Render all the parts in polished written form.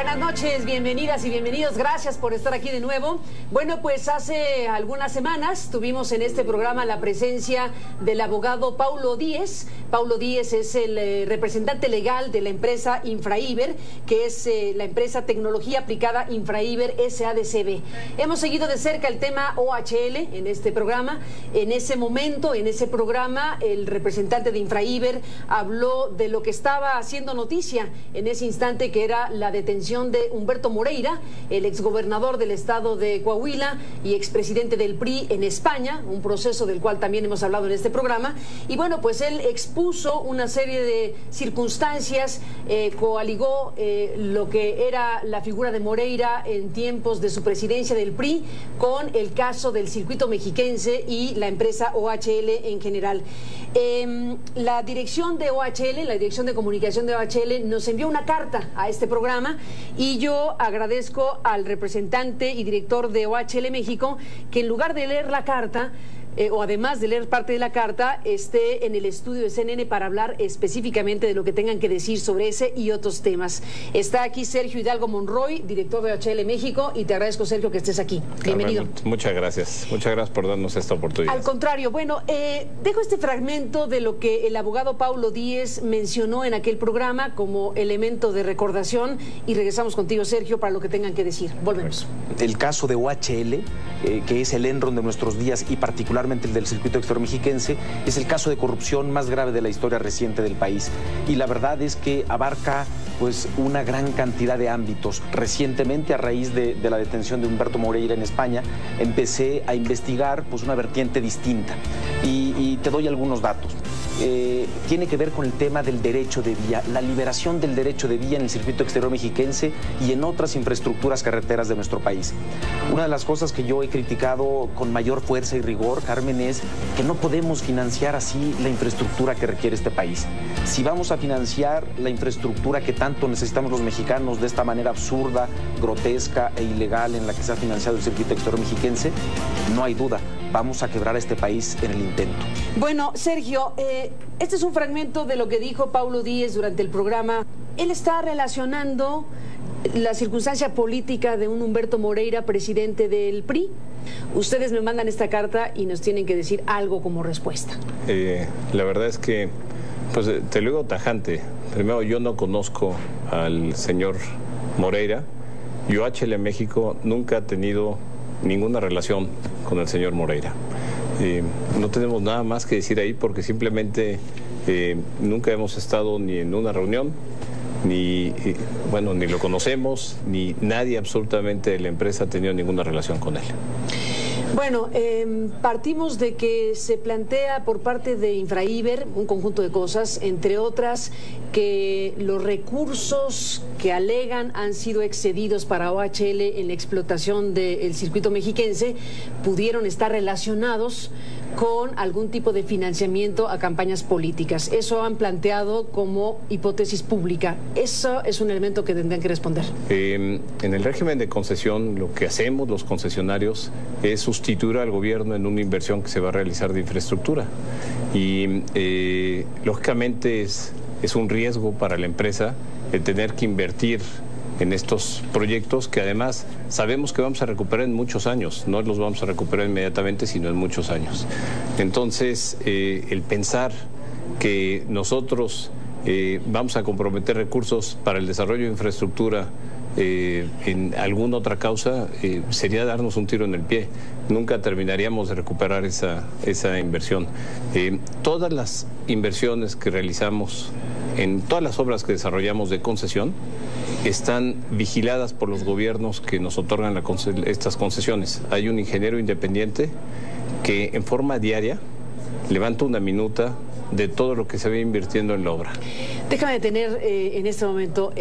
Buenas noches, bienvenidas y bienvenidos, gracias por estar aquí de nuevo. Bueno, pues hace algunas semanas tuvimos en este programa la presencia del abogado Paulo Díez. Paulo Díez es el representante legal de la empresa Infraiber, que es la empresa Tecnología Aplicada Infraiber SADCB. Hemos seguido de cerca el tema OHL en este programa. En ese momento, en ese programa, el representante de Infraiber habló de lo que estaba haciendo noticia en ese instante, que era la detención de Humberto Moreira, el exgobernador del estado de Coahuila y expresidente del PRI en España, un proceso del cual también hemos hablado en este programa. Y bueno, pues él expuso una serie de circunstancias, coaligó lo que era la figura de Moreira en tiempos de su presidencia del PRI con el caso del circuito mexiquense y la empresa OHL en general. La dirección de OHL, la dirección de comunicación de OHL, nos envió una carta a este programa y yo agradezco al representante y director de OHL México que en lugar de leer la carta, o además de leer parte de la carta, esté en el estudio de CNN para hablar específicamente de lo que tengan que decir sobre ese y otros temas. Está aquí Sergio Hidalgo Monroy, director de OHL México, y te agradezco, Sergio, que estés aquí. Bienvenido. Muchas gracias por darnos esta oportunidad. Al contrario, bueno, dejo este fragmento de lo que el abogado Paulo Díez mencionó en aquel programa como elemento de recordación y regresamos contigo, Sergio, para lo que tengan que decir. Volvemos. El caso de OHL, que es el Enron de nuestros días y particularmente el del circuito exterior mexiquense, es el caso de corrupción más grave de la historia reciente del país. Y la verdad es que abarca pues una gran cantidad de ámbitos. Recientemente, a raíz de la detención de Humberto Moreira en España, empecé a investigar pues una vertiente distinta. Y te doy algunos datos. Tiene que ver con el tema del derecho de vía, la liberación del derecho de vía en el circuito exterior mexiquense y en otras infraestructuras carreteras de nuestro país. Una de las cosas que yo he criticado con mayor fuerza y rigor, Carmen, es que no podemos financiar así la infraestructura que requiere este país. Si vamos a financiar la infraestructura que tanto necesitamos los mexicanos de esta manera absurda, grotesca e ilegal en la que se ha financiado el circuito exterior mexiquense, no hay duda, vamos a quebrar a este país en el intento. Bueno, Sergio, este es un fragmento de lo que dijo Paulo Díez durante el programa. Él está relacionando la circunstancia política de un Humberto Moreira, presidente del PRI. Ustedes me mandan esta carta y nos tienen que decir algo como respuesta. La verdad es que, pues te lo digo tajante. Primero, yo no conozco al señor Moreira. Y OHL México nunca ha tenido ninguna relación con el señor Moreira. No tenemos nada más que decir ahí porque simplemente nunca hemos estado ni en una reunión, ni lo conocemos, ni nadie absolutamente de la empresa ha tenido ninguna relación con él. Bueno, partimos de que se plantea por parte de Infraiber un conjunto de cosas, entre otras que los recursos que alegan han sido excedidos para OHL en la explotación del circuito mexiquense pudieron estar relacionados con algún tipo de financiamiento a campañas políticas. Eso han planteado como hipótesis pública. Eso es un elemento que tendrán que responder. En el régimen de concesión, lo que hacemos los concesionarios es sustituir al gobierno en una inversión que se va a realizar de infraestructura. Y lógicamente es un riesgo para la empresa el tener que invertir en estos proyectos que además sabemos que vamos a recuperar en muchos años, no los vamos a recuperar inmediatamente, sino en muchos años. Entonces, el pensar que nosotros vamos a comprometer recursos para el desarrollo de infraestructura en alguna otra causa sería darnos un tiro en el pie. Nunca terminaríamos de recuperar esa inversión. Todas las inversiones que realizamos en todas las obras que desarrollamos de concesión están vigiladas por los gobiernos que nos otorgan estas concesiones. Hay un ingeniero independiente que en forma diaria levanta una minuta de todo lo que se va invirtiendo en la obra. Déjame detener en este momento.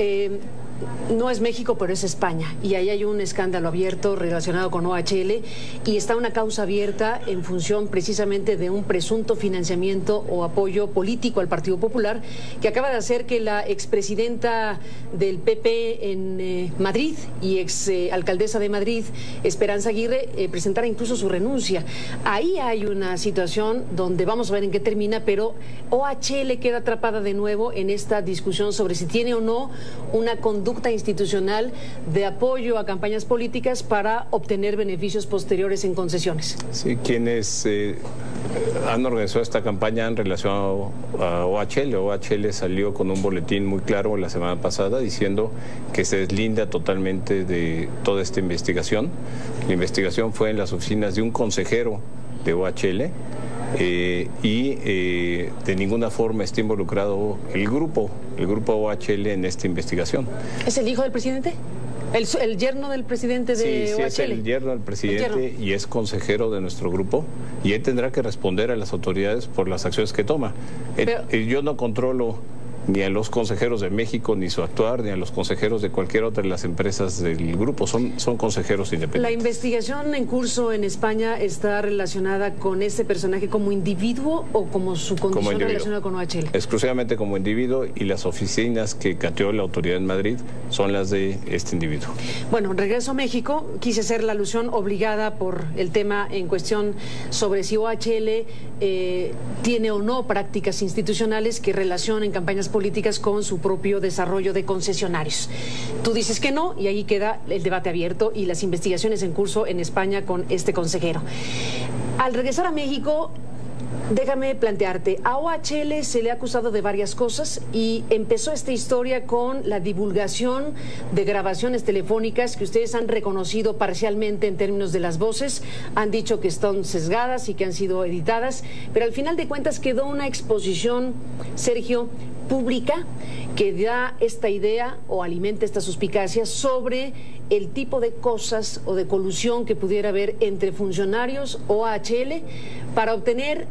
No es México, pero es España. Y ahí hay un escándalo abierto relacionado con OHL y está una causa abierta en función precisamente de un presunto financiamiento o apoyo político al Partido Popular que acaba de hacer que la expresidenta del PP en Madrid y exalcaldesa de Madrid, Esperanza Aguirre, presentara incluso su renuncia. Ahí hay una situación donde vamos a ver en qué termina, pero OHL queda atrapada de nuevo en esta discusión sobre si tiene o no una conducta conducta institucional de apoyo a campañas políticas para obtener beneficios posteriores en concesiones. Sí, quienes han organizado esta campaña han relacionado a OHL. OHL salió con un boletín muy claro la semana pasada diciendo que se deslinda totalmente de toda esta investigación. La investigación fue en las oficinas de un consejero de OHL y de ninguna forma está involucrado el grupo OHL en esta investigación. ¿Es el hijo del presidente? ¿El yerno del presidente de OHL? Sí, es el yerno del presidente y es consejero de nuestro grupo y él tendrá que responder a las autoridades por las acciones que toma. Yo no controlo ni a los consejeros de México, ni su actuar, ni a los consejeros de cualquier otra de las empresas del grupo. Son consejeros independientes. ¿La investigación en curso en España está relacionada con este personaje como individuo o como su condición relacionada con OHL? Exclusivamente como individuo, y las oficinas que cateó la autoridad en Madrid son las de este individuo. Bueno, regreso a México. Quise hacer la alusión obligada por el tema en cuestión sobre si OHL tiene o no prácticas institucionales que relacionen campañas políticas con su propio desarrollo de concesionarios. Tú dices que no, y ahí queda el debate abierto y las investigaciones en curso en España con este consejero. Al regresar a México, déjame plantearte, a OHL se le ha acusado de varias cosas y empezó esta historia con la divulgación de grabaciones telefónicas que ustedes han reconocido parcialmente en términos de las voces, han dicho que están sesgadas y que han sido editadas, pero al final de cuentas quedó una exposición, Sergio, pública que da esta idea o alimenta esta suspicacia sobre el tipo de cosas o de colusión que pudiera haber entre funcionarios OHL para obtener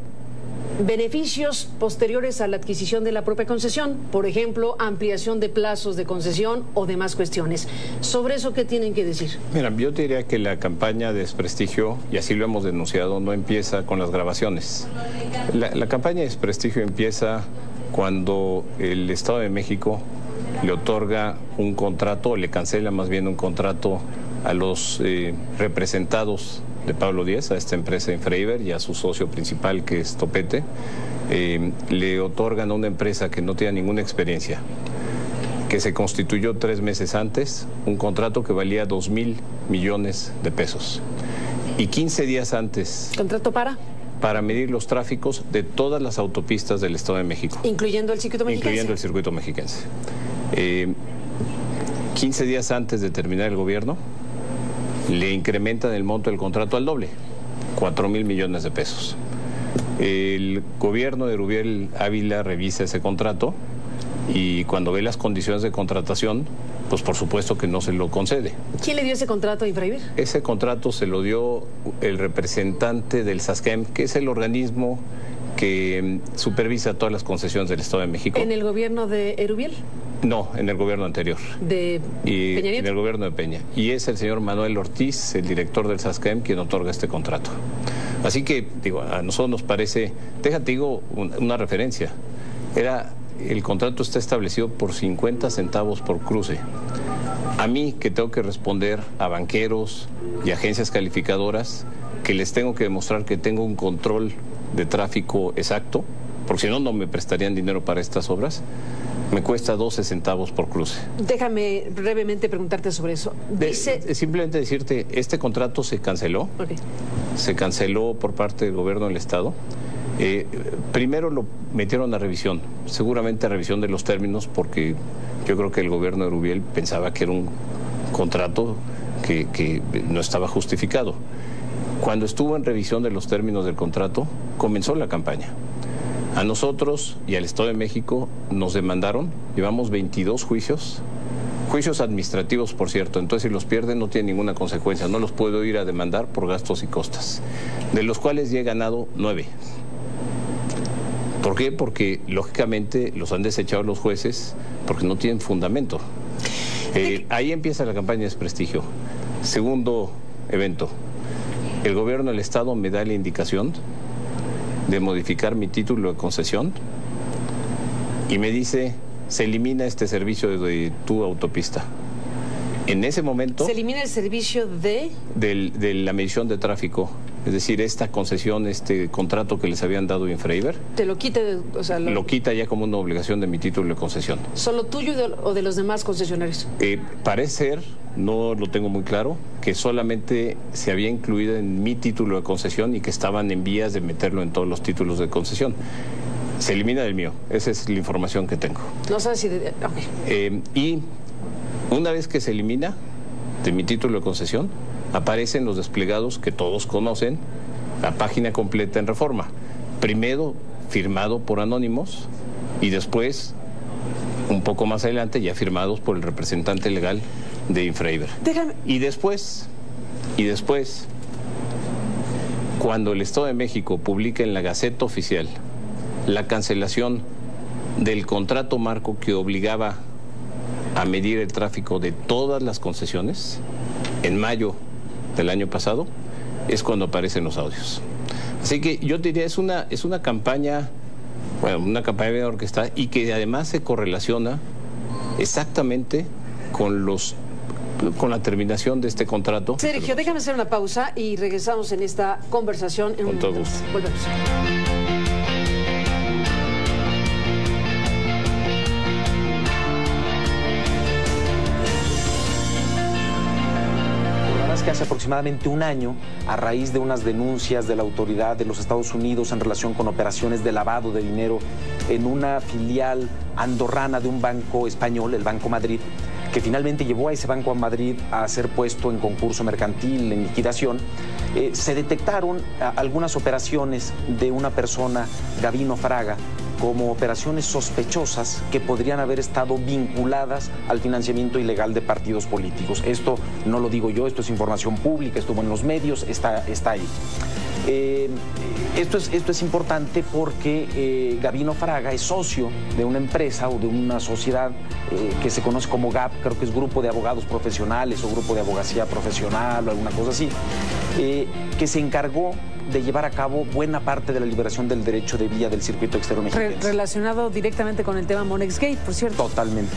beneficios posteriores a la adquisición de la propia concesión, por ejemplo, ampliación de plazos de concesión o demás cuestiones. ¿Sobre eso qué tienen que decir? Mira, yo te diría que la campaña de desprestigio, y así lo hemos denunciado, no empieza con las grabaciones. La campaña de desprestigio empieza cuando el Estado de México le otorga un contrato, o le cancela más bien un contrato a los representados de Pablo Díez, a esta empresa Infraiver y a su socio principal, que es Topete. Le otorgan a una empresa que no tiene ninguna experiencia, que se constituyó 3 meses antes, un contrato que valía 2,000 millones de pesos. Y 15 días antes... ¿Contrato para medir los tráficos de todas las autopistas del Estado de México. ¿Incluyendo el circuito mexiquense? Incluyendo el circuito mexiquense. 15 días antes de terminar el gobierno, le incrementan el monto del contrato al doble, 4,000 millones de pesos. El gobierno de Rubiel Ávila revisa ese contrato y cuando ve las condiciones de contratación, pues por supuesto que no se lo concede. ¿Quién le dio ese contrato a Infraiver? Ese contrato se lo dio el representante del SASCEM, que es el organismo que supervisa todas las concesiones del Estado de México. ¿En el gobierno de Erubiel? No, en el gobierno anterior. ¿De Peña Nieto? En el gobierno de Peña. Y es el señor Manuel Ortiz, el director del SASCEM, quien otorga este contrato. Así que, digo, a nosotros nos parece... Déjate, digo, una referencia. El contrato está establecido por 50 centavos por cruce. A mí, que tengo que responder a banqueros y agencias calificadoras, que les tengo que demostrar que tengo un control de tráfico exacto, porque si no, no me prestarían dinero para estas obras, me cuesta 12 centavos por cruce. Déjame brevemente preguntarte sobre eso. Simplemente decirte, este contrato se canceló. Okay. Se canceló por parte del gobierno del Estado. Primero lo metieron a revisión, seguramente a revisión de los términos, porque yo creo que el gobierno de Rubiel pensaba que era un contrato que no estaba justificado. Cuando estuvo en revisión de los términos del contrato, comenzó la campaña. A nosotros y al Estado de México nos demandaron, llevamos 22 juicios administrativos, por cierto, entonces si los pierden no tienen ninguna consecuencia, no los puedo ir a demandar por gastos y costas, de los cuales ya he ganado 9. ¿Por qué? Porque, lógicamente, los han desechado los jueces porque no tienen fundamento. Ahí empieza la campaña de desprestigio. Segundo evento, el gobierno del Estado me da la indicación de modificar mi título de concesión y me dice, se elimina este servicio de tu autopista. En ese momento... ¿Se elimina el servicio de...? De la medición de tráfico es decir, esta concesión, este contrato que les habían dado Infraiber, te lo quita, o sea, lo quita ya como una obligación de mi título de concesión. ¿Solo tuyo o de los demás concesionarios? Parece ser, no lo tengo muy claro, que solamente se había incluido en mi título de concesión y que estaban en vías de meterlo en todos los títulos de concesión. Se elimina del mío, esa es la información que tengo. No sabes si... Okay. Y una vez que se elimina de mi título de concesión, aparecen los desplegados que todos conocen, la página completa en Reforma. Primero firmado por anónimos y después, un poco más adelante, ya firmados por el representante legal de Infraiber. Déjame. Y después, cuando el Estado de México publica en la Gaceta Oficial la cancelación del contrato marco que obligaba a medir el tráfico de todas las concesiones, en mayo del año pasado, es cuando aparecen los audios. Así que yo diría, es una campaña, bueno, una campaña bien orquestada y que además se correlaciona exactamente con la terminación de este contrato. Sergio, déjame hacer una pausa y regresamos en esta conversación. Con todo gusto. Volvemos. Que hace aproximadamente un año, a raíz de unas denuncias de la autoridad de los Estados Unidos en relación con operaciones de lavado de dinero en una filial andorrana de un banco español, el Banco Madrid, que finalmente llevó a ese Banco Madrid a ser puesto en concurso mercantil, en liquidación, se detectaron algunas operaciones de una persona, Gabino Fraga, como operaciones sospechosas que podrían haber estado vinculadas al financiamiento ilegal de partidos políticos. Esto no lo digo yo, esto es información pública, estuvo en los medios, está ahí. Esto es importante porque Gabino Fraga es socio de una empresa o de una sociedad que se conoce como GAP, creo que es Grupo de Abogados Profesionales o Grupo de Abogacía Profesional o alguna cosa así, que se encargó de llevar a cabo buena parte de la liberación del derecho de vía del circuito exterior mexicano. Relacionado directamente con el tema Monex Gate, por cierto. Totalmente.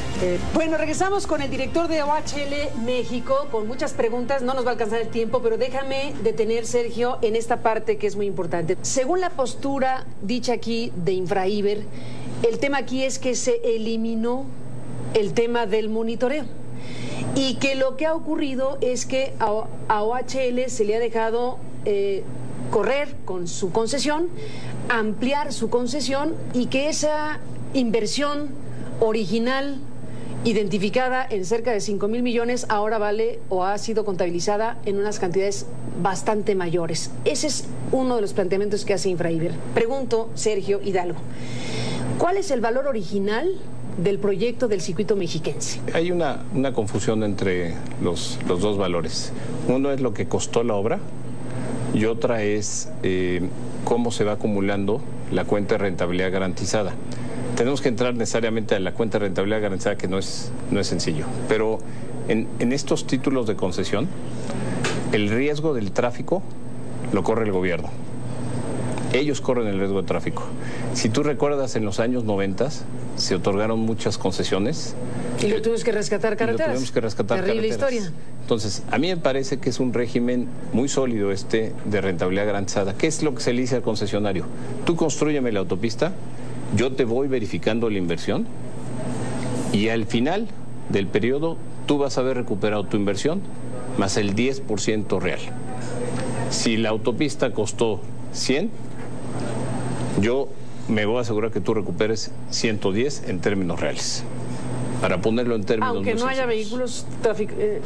Bueno, regresamos con el director de OHL México, con muchas preguntas, no nos va a alcanzar el tiempo, pero déjame detener, Sergio, en esta parte que es muy importante. Según la postura dicha aquí de Infraiber, el tema aquí es que se eliminó el tema del monitoreo y que lo que ha ocurrido es que a OHL se le ha dejado correr con su concesión, ampliar su concesión y que esa inversión original identificada en cerca de 5,000 millones ahora vale o ha sido contabilizada en unas cantidades bastante mayores. Ese es uno de los planteamientos que hace Infraiber. Pregunto, Sergio Hidalgo, ¿cuál es el valor original del proyecto del circuito mexiquense? Hay una confusión entre los dos valores. Uno es lo que costó la obra y otra es cómo se va acumulando la cuenta de rentabilidad garantizada. Tenemos que entrar necesariamente a la cuenta de rentabilidad garantizada, que no es sencillo, pero en estos títulos de concesión el riesgo del tráfico lo corre el gobierno. Ellos corren el riesgo de tráfico. Si tú recuerdas, en los años 90 se otorgaron muchas concesiones. Y lo tuvimos que rescatar carreteras. Lo tuvimos que rescatar Terrible carreteras. Historia. Entonces, a mí me parece que es un régimen muy sólido de rentabilidad garantizada. ¿Qué es lo que se le dice al concesionario? Tú constrúyeme la autopista, yo te voy verificando la inversión y al final del periodo tú vas a haber recuperado tu inversión más el 10% real. Si la autopista costó 100, yo me voy a asegurar que tú recuperes 110 en términos reales. Para ponerlo en términos aunque no haya vehículos,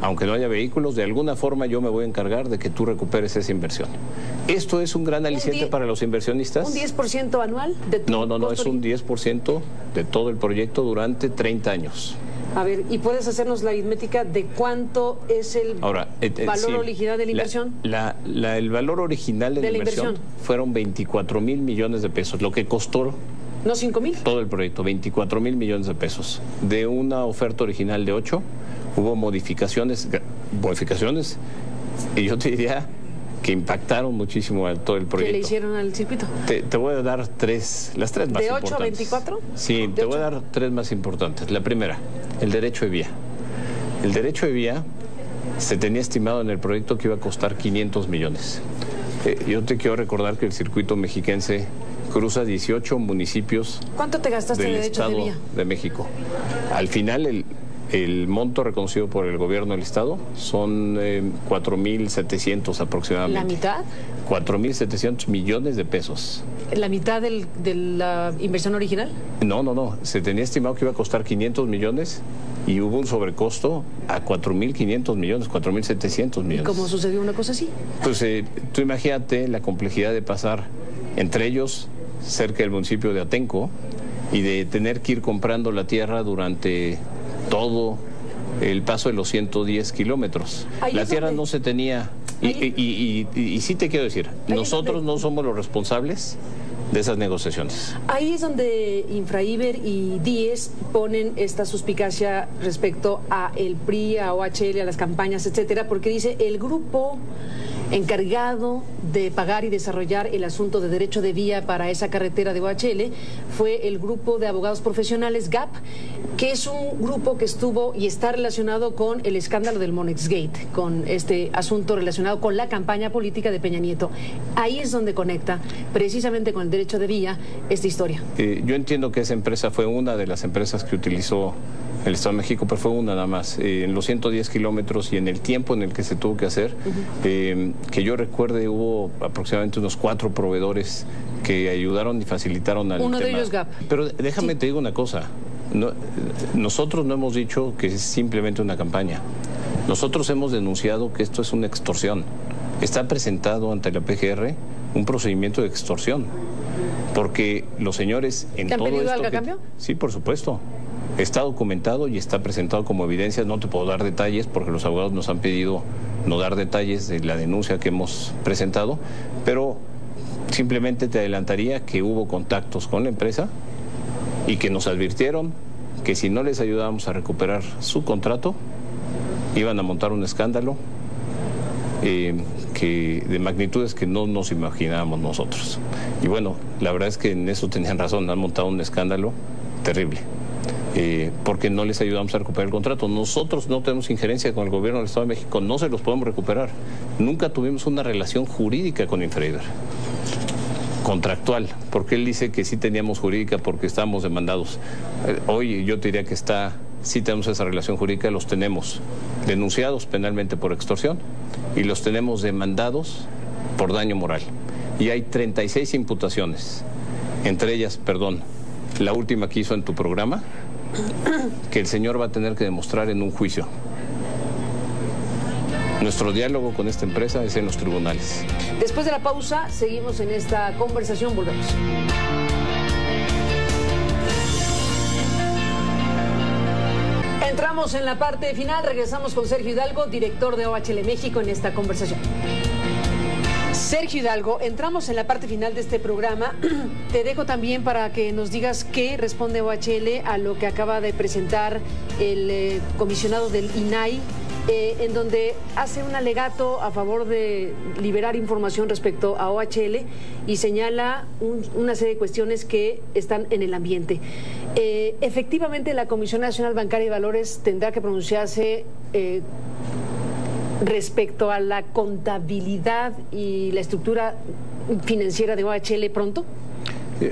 aunque no haya vehículos, de alguna forma yo me voy a encargar de que tú recuperes esa inversión. Esto es un gran aliciente para los inversionistas. ¿Un 10% anual? No, es un 10% de todo el proyecto durante 30 años. A ver, ¿y puedes hacernos la aritmética de cuánto es el valor original de la inversión? El valor original de la inversión fueron 24,000 millones de pesos, lo que costó... ¿No 5,000? Todo el proyecto, 24,000 millones de pesos. De una oferta original de 8, hubo modificaciones, y yo te diría que impactaron muchísimo a todo el proyecto. ¿Qué le hicieron al circuito? Te voy a dar las tres más importantes. ¿De 8 a 24? Sí, te voy a dar tres más importantes. La primera, el derecho de vía. El derecho de vía se tenía estimado en el proyecto que iba a costar 500 millones. Yo te quiero recordar que el circuito mexiquense cruza 18 municipios. ¿Cuánto te gastaste del de derechos Estado de vía? De México. Al final, el monto reconocido por el gobierno del Estado son 4.700 aproximadamente. ¿La mitad? 4.700 millones de pesos. ¿La mitad de la inversión original? No. Se tenía estimado que iba a costar 500 millones y hubo un sobrecosto a 4.500 millones, 4.700 millones. ¿Y cómo sucedió una cosa así? Pues tú imagínate la complejidad de pasar entre ellos cerca del municipio de Atenco y de tener que ir comprando la tierra durante todo el paso de los 110 kilómetros. La tierra no se tenía. Y sí te quiero decir, nosotros no somos los responsables de esas negociaciones. Ahí es donde Infraiber y Díez ponen esta suspicacia respecto a el PRI, a OHL, a las campañas, etcétera, porque dice el grupo encargado de pagar y desarrollar el asunto de derecho de vía para esa carretera de OHL fue el grupo de abogados profesionales GAP, que es un grupo que estuvo y está relacionado con el escándalo del Monexgate, con este asunto relacionado con la campaña política de Peña Nieto. Ahí es donde conecta precisamente con el derecho de vía esta historia. Yo entiendo que esa empresa fue una de las empresas que utilizó el Estado de México, pero fue una nada más. En los 110 kilómetros y en el tiempo en el que se tuvo que hacer, que yo recuerde, hubo aproximadamente unos 4 proveedores que ayudaron y facilitaron al Uno tema. de ellos GAP. Pero déjame te digo una cosa. Nosotros no hemos dicho que es simplemente una campaña. Nosotros hemos denunciado que esto es una extorsión. Está presentado ante la PGR un procedimiento de extorsión. Porque los señores en todo esto... ¿Te han pedido algo a cambio? Sí, por supuesto. Está documentado y está presentado como evidencia. No te puedo dar detalles porque los abogados nos han pedido no dar detalles de la denuncia que hemos presentado, pero simplemente te adelantaría que hubo contactos con la empresa y que nos advirtieron que si no les ayudábamos a recuperar su contrato, iban a montar un escándalo que de magnitudes que no nos imaginábamos nosotros. Y bueno, la verdad es que en eso tenían razón, han montado un escándalo terrible. Porque no les ayudamos a recuperar el contrato. Nosotros no tenemos injerencia con el gobierno del Estado de México, no se los podemos recuperar. Nunca tuvimos una relación jurídica con Infraiber, contractual, porque él dice que sí teníamos jurídica porque estábamos demandados. Hoy yo te diría que sí tenemos esa relación jurídica, los tenemos denunciados penalmente por extorsión y los tenemos demandados por daño moral. Y hay 36 imputaciones, entre ellas, la última que hizo en tu programa, que el señor va a tener que demostrar en un juicio. Nuestro diálogo con esta empresa es en los tribunales. Después de la pausa, seguimos en esta conversación, volvemos. Entramos en la parte final, regresamos con Sergio Hidalgo, director de OHL México, en esta conversación. Sergio Hidalgo, entramos en la parte final de este programa. Te dejo también para que nos digas qué responde OHL a lo que acaba de presentar el comisionado del INAI, en donde hace un alegato a favor de liberar información respecto a OHL y señala una serie de cuestiones que están en el ambiente. Efectivamente, la Comisión Nacional Bancaria y Valores tendrá que pronunciarse respecto a la contabilidad y la estructura financiera de OHL pronto.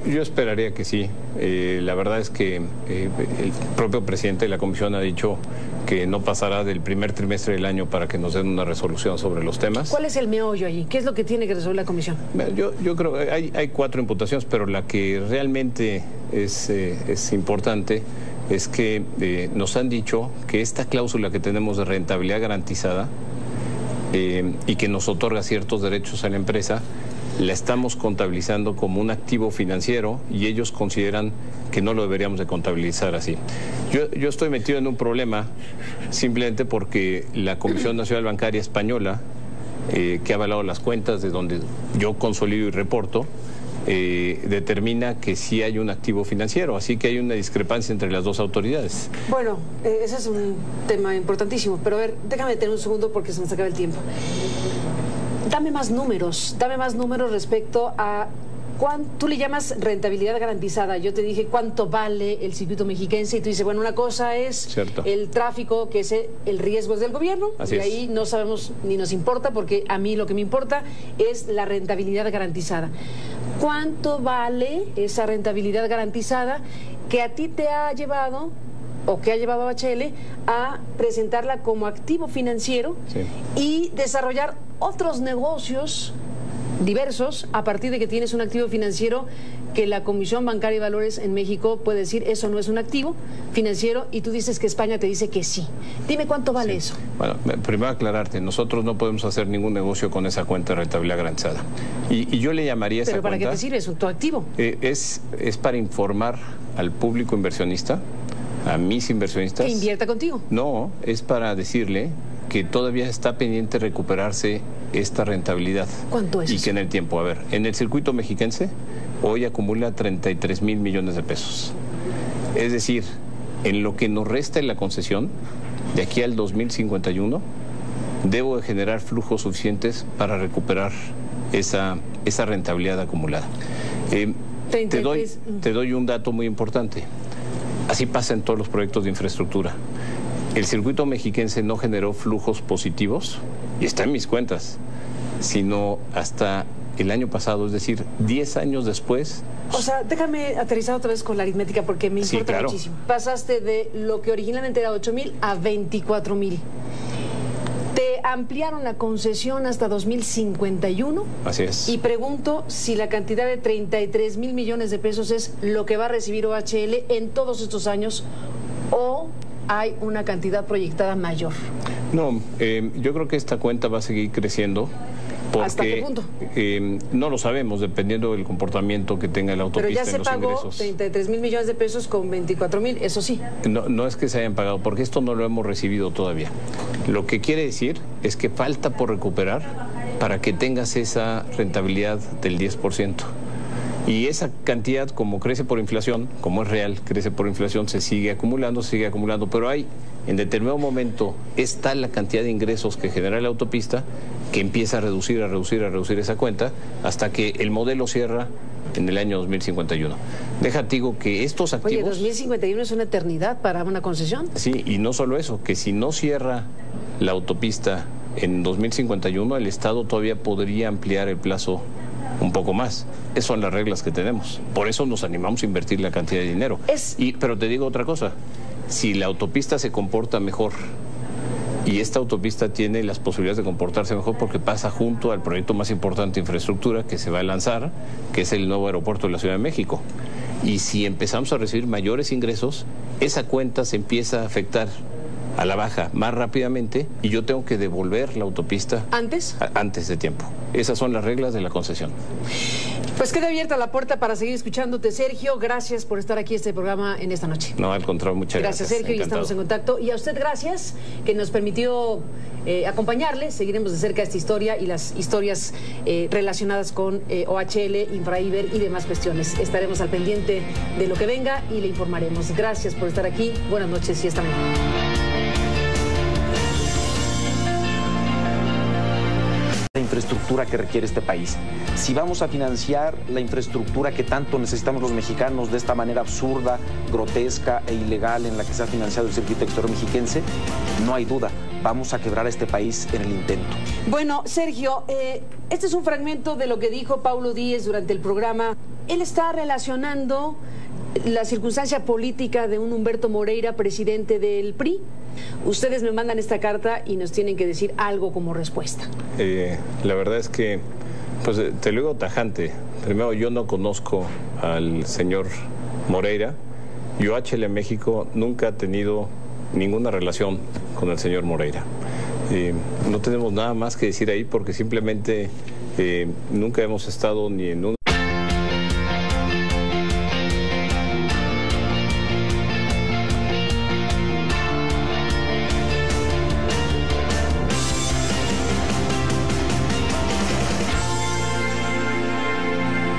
Yo esperaría que sí. La verdad es que el propio presidente de la comisión ha dicho que no pasará del primer trimestre del año para que nos den una resolución sobre los temas. ¿Cuál es el meollo allí? ¿Qué es lo que tiene que resolver la comisión? Yo creo que hay 4 imputaciones, pero la que realmente es importante es que nos han dicho que esta cláusula que tenemos de rentabilidad garantizada y que nos otorga ciertos derechos a la empresa, la estamos contabilizando como un activo financiero y ellos consideran que no lo deberíamos de contabilizar así. Yo estoy metido en un problema simplemente porque la Comisión Nacional Bancaria Española, que ha avalado las cuentas de donde yo consolido y reporto, determina que sí hay un activo financiero, así que hay una discrepancia entre las dos autoridades. Bueno, ese es un tema importantísimo, pero a ver, déjame tener un segundo porque se nos acaba el tiempo. Dame más números respecto a Tú le llamas rentabilidad garantizada. Yo te dije cuánto vale el circuito mexiquense y tú dices, bueno, una cosa es Cierto. el tráfico, que es el riesgo es del gobierno, Así y ahí no sabemos ni nos importa, porque a mí lo que me importa es la rentabilidad garantizada. ¿Cuánto vale esa rentabilidad garantizada que a ti te ha llevado o que ha llevado a Bachelet a presentarla como activo financiero y desarrollar otros negocios diversos a partir de que tienes un activo financiero que la Comisión Bancaria y Valores en México puede decir eso no es un activo financiero y tú dices que España te dice que sí? Dime cuánto vale eso. Bueno, primero aclararte, nosotros no podemos hacer ningún negocio con esa cuenta de rentabilidad garantizada. Y yo le llamaría esa cuenta... ¿Pero para qué te sirve? ¿Es tu activo? Es para informar al público inversionista, a mis inversionistas... ¿Que invierta contigo? No, es para decirle que todavía está pendiente recuperarse esta rentabilidad. ¿Cuánto es? Y que en el tiempo, a ver, en el circuito mexiquense hoy acumula 33,000 millones de pesos. Es decir, en lo que nos resta en la concesión, de aquí al 2051, debo de generar flujos suficientes para recuperar esa rentabilidad acumulada. Te doy un dato muy importante. Así pasa en todos los proyectos de infraestructura. El circuito mexiquense no generó flujos positivos, y está en mis cuentas, sino hasta el año pasado, es decir, 10 años después. O sea, déjame aterrizar otra vez con la aritmética porque me importa muchísimo. Pasaste de lo que originalmente era 8,000 a 24,000. Te ampliaron la concesión hasta 2051. Así es. Y pregunto si la cantidad de 33,000 millones de pesos es lo que va a recibir OHL en todos estos años o hay una cantidad proyectada mayor. No, yo creo que esta cuenta va a seguir creciendo. Porque, ¿hasta qué punto? No lo sabemos, dependiendo del comportamiento que tenga la autopista en los ingresos. Pero ya se pagó 33,000 millones de pesos con 24,000, eso sí. No es que se hayan pagado, porque esto no lo hemos recibido todavía. Lo que quiere decir es que falta por recuperar para que tengas esa rentabilidad del 10%. Y esa cantidad, como crece por inflación, como es real, crece por inflación, se sigue acumulando, pero hay, en determinado momento, es tal la cantidad de ingresos que genera la autopista que empieza a reducir esa cuenta hasta que el modelo cierra en el año 2051. Déjate digo que estos activos... Oye, 2051 es una eternidad para una concesión. Sí, y no solo eso, que si no cierra la autopista en 2051, el Estado todavía podría ampliar el plazo un poco más. Esas son las reglas que tenemos. Por eso nos animamos a invertir la cantidad de dinero. Pero te digo otra cosa, si la autopista se comporta mejor y esta autopista tiene las posibilidades de comportarse mejor porque pasa junto al proyecto más importante de infraestructura que se va a lanzar, que es el nuevo aeropuerto de la Ciudad de México. Y si empezamos a recibir mayores ingresos, esa cuenta se empieza a afectar a la baja más rápidamente y yo tengo que devolver la autopista antes de tiempo. Esas son las reglas de la concesión. Pues queda abierta la puerta para seguir escuchándote, Sergio. Gracias por estar aquí en este programa en esta noche. No, al contrario, muchas gracias. Gracias, Sergio, encantado. Y estamos en contacto. Y a usted gracias, que nos permitió acompañarle. Seguiremos de cerca esta historia y las historias relacionadas con OHL, Infraiber y demás cuestiones. Estaremos al pendiente de lo que venga y le informaremos. Gracias por estar aquí. Buenas noches y hasta mañana. La infraestructura que requiere este país. Si vamos a financiar la infraestructura que tanto necesitamos los mexicanos de esta manera absurda, grotesca e ilegal en la que se ha financiado el circuito exterior mexiquense, no hay duda, vamos a quebrar a este país en el intento. Bueno, Sergio, este es un fragmento de lo que dijo Paulo Díez durante el programa. Él está relacionando la circunstancia política de un Humberto Moreira, presidente del PRI. Ustedes me mandan esta carta y nos tienen que decir algo como respuesta. La verdad es que, pues te lo digo tajante. Primero, yo no conozco al señor Moreira. OHL México nunca ha tenido ninguna relación con el señor Moreira. No tenemos nada más que decir ahí porque simplemente nunca hemos estado ni en un...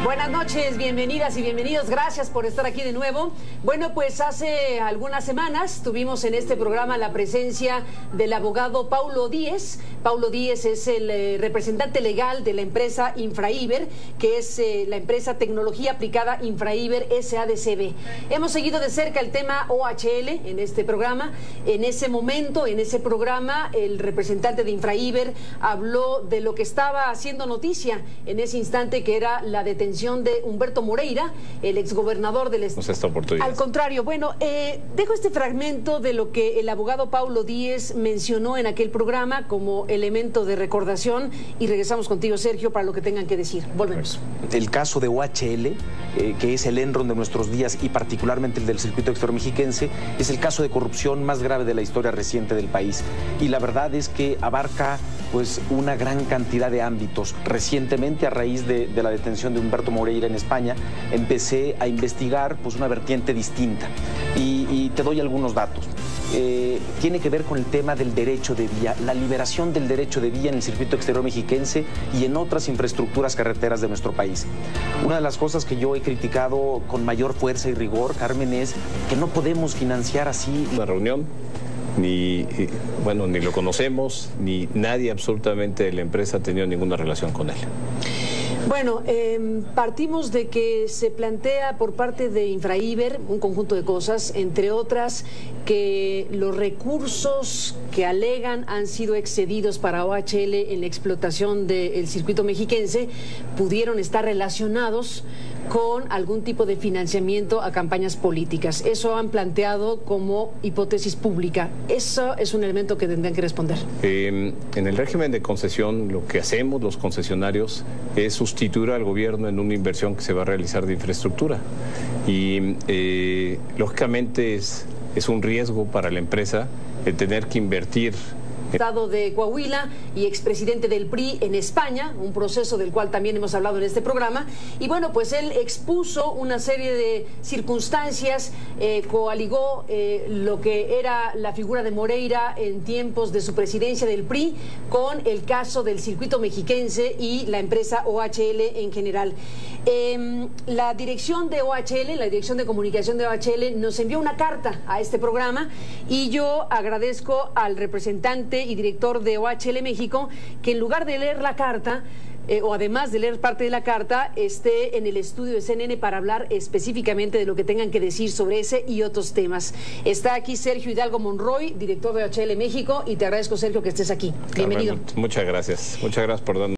Buenas noches, bienvenidas y bienvenidos, gracias por estar aquí de nuevo. Bueno, pues hace algunas semanas tuvimos en este programa la presencia del abogado Paulo Díez. Paulo Díez es el representante legal de la empresa Infraiber, que es la empresa Tecnología Aplicada Infraiber SADCB. Hemos seguido de cerca el tema OHL en este programa. En ese momento, en ese programa, el representante de Infraiber habló de lo que estaba haciendo noticia en ese instante, que era la detención de Humberto Moreira, el exgobernador del estado. Esta oportunidad. Al contrario, bueno, dejo este fragmento de lo que el abogado Paulo Díez mencionó en aquel programa como elemento de recordación y regresamos contigo, Sergio, para lo que tengan que decir. Volvemos. El caso de OHL, que es el Enron de nuestros días y particularmente el del circuito exterior mexiquense, es el caso de corrupción más grave de la historia reciente del país. Y la verdad es que abarca pues una gran cantidad de ámbitos. Recientemente, a raíz de la detención de Humberto Moreira en España, empecé a investigar pues una vertiente distinta y te doy algunos datos. Tiene que ver con el tema del derecho de vía, la liberación del derecho de vía en el circuito exterior mexiquense y en otras infraestructuras carreteras de nuestro país. Una de las cosas que yo he criticado con mayor fuerza y rigor, Carmen, es que no podemos financiar así una reunión. Ni lo conocemos, ni nadie absolutamente de la empresa ha tenido ninguna relación con él. Bueno, partimos de que se plantea por parte de Infraiber un conjunto de cosas, entre otras que los recursos que alegan han sido excedidos para OHL en la explotación del circuito mexiquense pudieron estar relacionados con algún tipo de financiamiento a campañas políticas. Eso han planteado como hipótesis pública. Eso es un elemento que tendrán que responder. En el régimen de concesión, lo que hacemos los concesionarios es sustituir al gobierno en una inversión que se va a realizar de infraestructura. Y lógicamente es un riesgo para la empresa el tener que invertir. Estado de Coahuila y expresidente del PRI en España, un proceso del cual también hemos hablado en este programa. Y bueno, pues él expuso una serie de circunstancias, coaligó lo que era la figura de Moreira en tiempos de su presidencia del PRI con el caso del circuito mexiquense y la empresa OHL en general. La dirección de OHL, la dirección de comunicación de OHL, nos envió una carta a este programa y yo agradezco al representante y director de OHL México que en lugar de leer la carta, o además de leer parte de la carta, esté en el estudio de CNN para hablar específicamente de lo que tengan que decir sobre ese y otros temas. Está aquí Sergio Hidalgo Monroy, director de OHL México, y te agradezco, Sergio, que estés aquí. Bienvenido. Muchas gracias por darnos